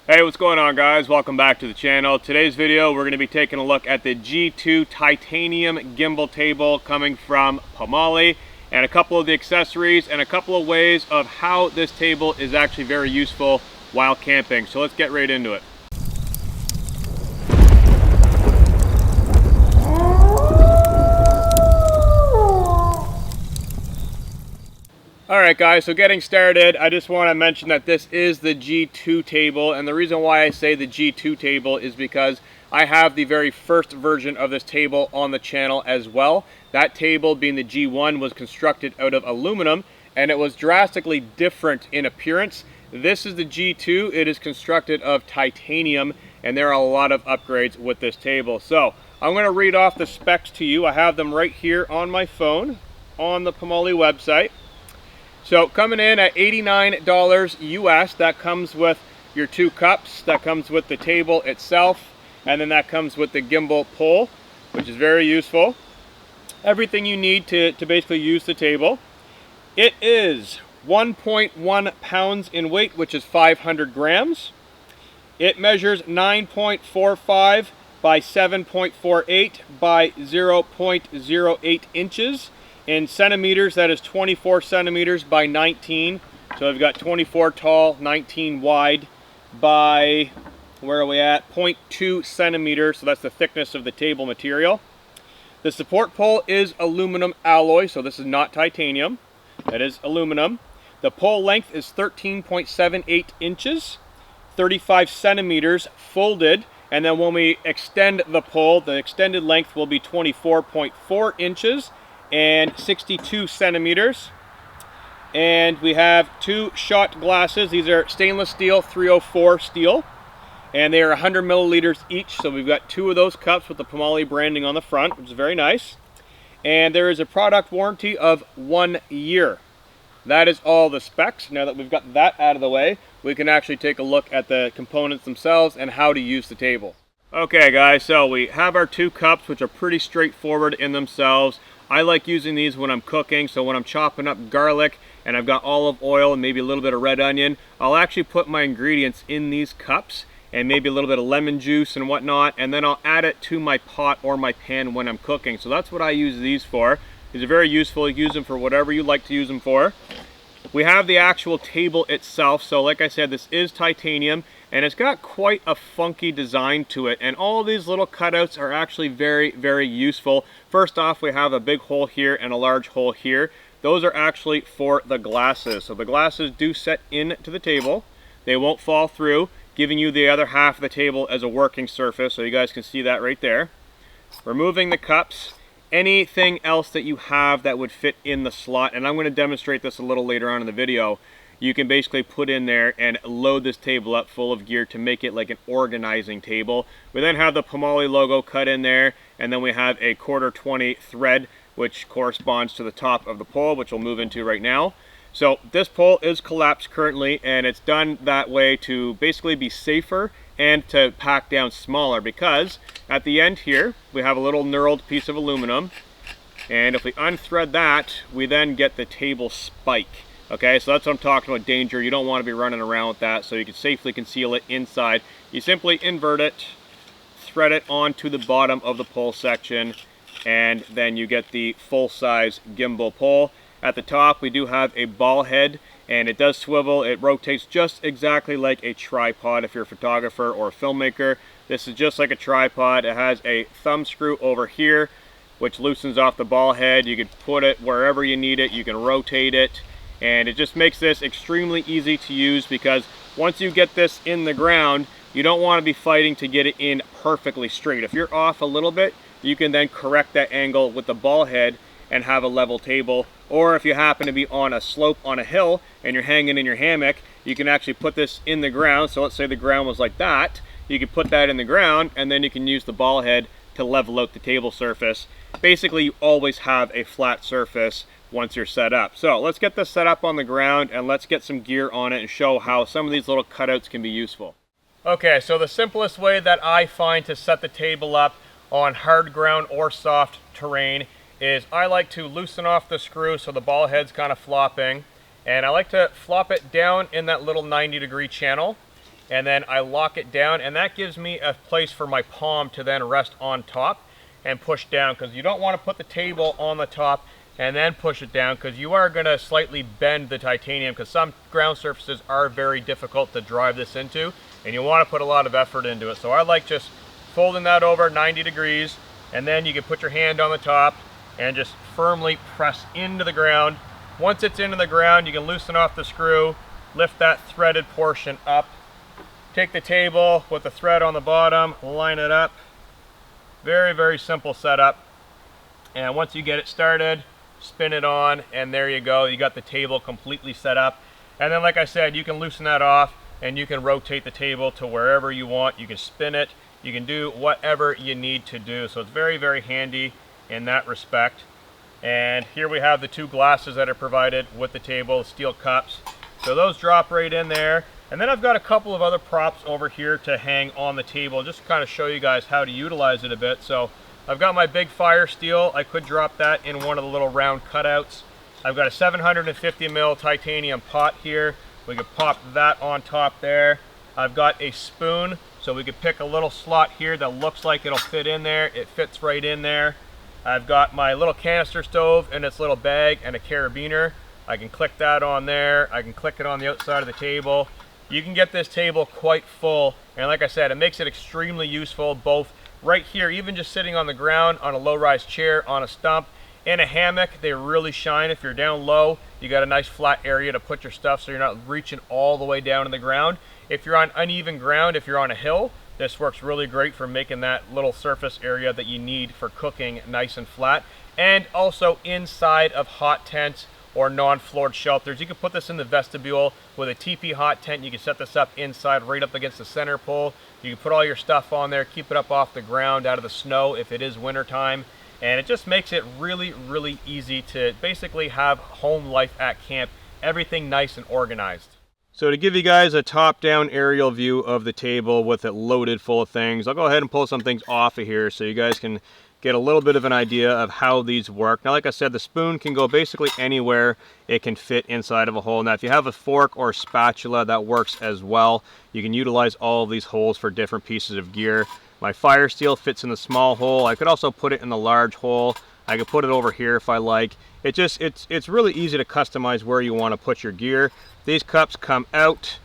Hey, what's going on, guys? Welcome back to the channel. Today's video we're going to be taking a look at the G2 titanium gimbal table coming from Pomoly, and a couple of the accessories and a couple of ways of how this table is actually very useful while camping. So let's get right into it. Alright guys, so getting started, I just want to mention that this is the G2 table, and the reason why I say the G2 table is because I have the very first version of this table on the channel as well. That table, being the G1, was constructed out of aluminum, and it was drastically different in appearance. This is the G2, it is constructed of titanium, and there are a lot of upgrades with this table. So, I'm going to read off the specs to you. I have them right here on my phone, on the Pomoly website. So coming in at $89 US, that comes with your 2 cups, that comes with the table itself, and then that comes with the gimbal pole, which is very useful. Everything you need to basically use the table. It is 1.1 pounds in weight, which is 500 grams. It measures 9.45 by 7.48 by 0.08 inches. In centimeters, that is 24 centimeters by 19. So I've got 24 tall, 19 wide by, where are we at? 0.2 centimeters, so that's the thickness of the table material. The support pole is aluminum alloy, so this is not titanium. That is aluminum. The pole length is 13.78 inches, 35 centimeters folded. And then when we extend the pole, the extended length will be 24.4 inches. And 62 centimeters. And we have 2 shot glasses. These are stainless steel 304 steel, and they are 100 milliliters each. So we've got 2 of those cups with the Pomoly branding on the front, which is very nice. And there is a product warranty of 1 year. That is all the specs. Now that we've got that out of the way, we can actually take a look at the components themselves and how to use the table. Okay guys, so we have our 2 cups, which are pretty straightforward in themselves. I like using these when I'm cooking, so when I'm chopping up garlic and I've got olive oil and maybe a little bit of red onion, I'll actually put my ingredients in these cups and maybe a little bit of lemon juice and whatnot, and then I'll add it to my pot or my pan when I'm cooking. So that's what I use these for. These are very useful. You use them for whatever you like to use them for. We have the actual table itself. So like I said, this is titanium, and it's got quite a funky design to it, and all these little cutouts are actually very, very useful. First off, we have a big hole here and a large hole here. Those are actually for the glasses. So the glasses do set into the table. They won't fall through, giving you the other half of the table as a working surface, so you guys can see that right there. Removing the cups. Anything else that you have that would fit in the slot, and I'm going to demonstrate this a little later on in the video, you can basically put in there and load this table up full of gear to make it like an organizing table. We then have the Pomoly logo cut in there, and then we have a 1/4-20 thread, which corresponds to the top of the pole, which we'll move into right now. So this pole is collapsed currently, and it's done that way to basically be safer and to pack down smaller, because at the end here we have a little knurled piece of aluminum, and if we unthread that, we then get the table spike. Okay, so that's what I'm talking about, danger. You don't want to be running around with that, so you can safely conceal it inside. You simply invert it, thread it onto the bottom of the pole section, and then you get the full-size gimbal pole. At the top, we do have a ball head, and it does swivel. It rotates just exactly like a tripod if you're a photographer or a filmmaker. This is just like a tripod. It has a thumb screw over here, which loosens off the ball head. You can put it wherever you need it. You can rotate it, and it just makes this extremely easy to use, because once you get this in the ground, you don't want to be fighting to get it in perfectly straight. If you're off a little bit, you can then correct that angle with the ball head and have a level table. Or if you happen to be on a slope on a hill and you're hanging in your hammock, you can actually put this in the ground. So let's say the ground was like that. You can put that in the ground, and then you can use the ball head to level out the table surface. Basically, you always have a flat surface once you're set up. So let's get this set up on the ground, and let's get some gear on it and show how some of these little cutouts can be useful. Okay, so the simplest way that I find to set the table up on hard ground or soft terrain is I like to loosen off the screw so the ball head's kind of flopping, and I like to flop it down in that little 90-degree channel, and then I lock it down, and that gives me a place for my palm to then rest on top and push down, because you don't want to put the table on the top and then push it down, because you are going to slightly bend the titanium, because some ground surfaces are very difficult to drive this into, and you want to put a lot of effort into it. So I like just folding that over 90 degrees, and then you can put your hand on the top and just firmly press into the ground. Once it's into the ground, you can loosen off the screw, lift that threaded portion up, take the table with the thread on the bottom, line it up. Very, very simple setup. And once you get it started, spin it on, and there you go. You got the table completely set up. And then, like I said, you can loosen that off, and you can rotate the table to wherever you want. You can spin it. You can do whatever you need to do. So it's very, very handy in that respect. And here we have the two glasses that are provided with the table, the steel cups. So those drop right in there. And then I've got a couple of other props over here to hang on the table, just to kind of show you guys how to utilize it a bit. So I've got my big fire steel. I could drop that in one of the little round cutouts. I've got a 750 mil titanium pot here. We could pop that on top there. I've got a spoon, so we could pick a little slot here that looks like it'll fit in there. It fits right in there. I've got my little canister stove in its little bag and a carabiner. I can click that on there. I can click it on the outside of the table. You can get this table quite full, and like I said, it makes it extremely useful, both right here, even just sitting on the ground, on a low-rise chair, on a stump, in a hammock. They really shine. If you're down low, you got a nice flat area to put your stuff, so you're not reaching all the way down to the ground. If you're on uneven ground, if you're on a hill, this works really great for making that little surface area that you need for cooking nice and flat. And also inside of hot tents or non-floored shelters. You can put this in the vestibule with a teepee hot tent. You can set this up inside, right up against the center pole. You can put all your stuff on there, keep it up off the ground, out of the snow if it is winter time. And it just makes it really, really easy to basically have home life at camp. Everything nice and organized. So to give you guys a top-down aerial view of the table with it loaded full of things, I'll go ahead and pull some things off of here so you guys can get a little bit of an idea of how these work. Now, like I said, the spoon can go basically anywhere it can fit inside of a hole. Now, if you have a fork or spatula, that works as well. You can utilize all of these holes for different pieces of gear. My fire steel fits in the small hole. I could also put it in the large hole. I could put it over here if I like. It's really easy to customize where you want to put your gear. These cups come out,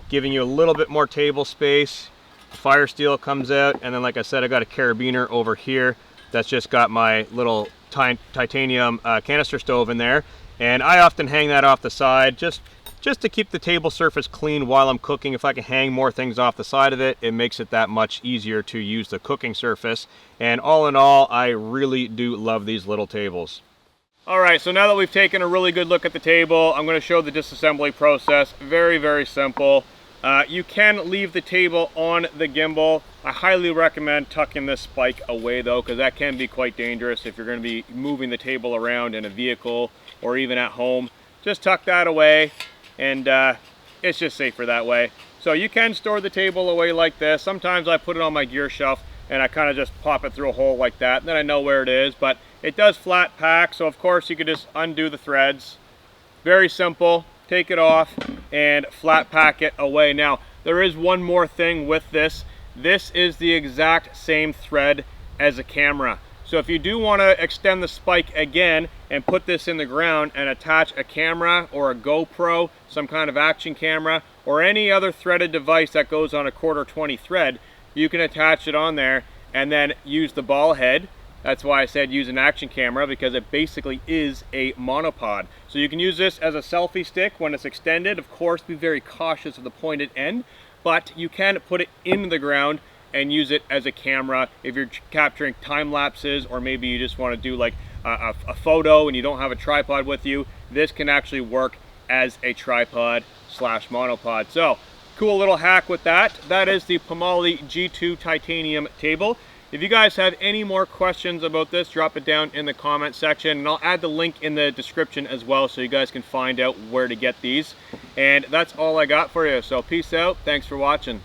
giving you a little bit more table space. Fire steel comes out, and then like I said, I got a carabiner over here that's just got my little titanium canister stove in there, and I often hang that off the side just to keep the table surface clean while I'm cooking. If I can hang more things off the side of it, it makes it that much easier to use the cooking surface. And all in all, I really do love these little tables. All right, so now that we've taken a really good look at the table, I'm going to show the disassembly process. Very, very simple. You can leave the table on the gimbal. I highly recommend tucking this spike away though, because that can be quite dangerous if you're going to be moving the table around in a vehicle or even at home. Just tuck that away, and it's just safer that way. So you can store the table away like this. Sometimes I put it on my gear shelf and I kind of just pop it through a hole like that, and then I know where it is. But it does flat pack, so of course you could just undo the threads. Very simple. Take it off and flat pack it away. Now, there is one more thing with this. This is the exact same thread as a camera. So if you do want to extend the spike again and put this in the ground and attach a camera or a GoPro, some kind of action camera, or any other threaded device that goes on a 1/4-20 thread, you can attach it on there and then use the ball head. That's why I said use an action camera, because it basically is a monopod. So you can use this as a selfie stick when it's extended. Of course, be very cautious of the pointed end, but you can put it in the ground and use it as a camera if you're capturing time lapses, or maybe you just want to do like a photo and you don't have a tripod with you. This can actually work as a tripod slash monopod. So cool little hack with that. That is the Pomoly G2 titanium table. If you guys have any more questions about this, drop it down in the comment section, and I'll add the link in the description as well so you guys can find out where to get these. And that's all I got for you. So peace out. Thanks for watching.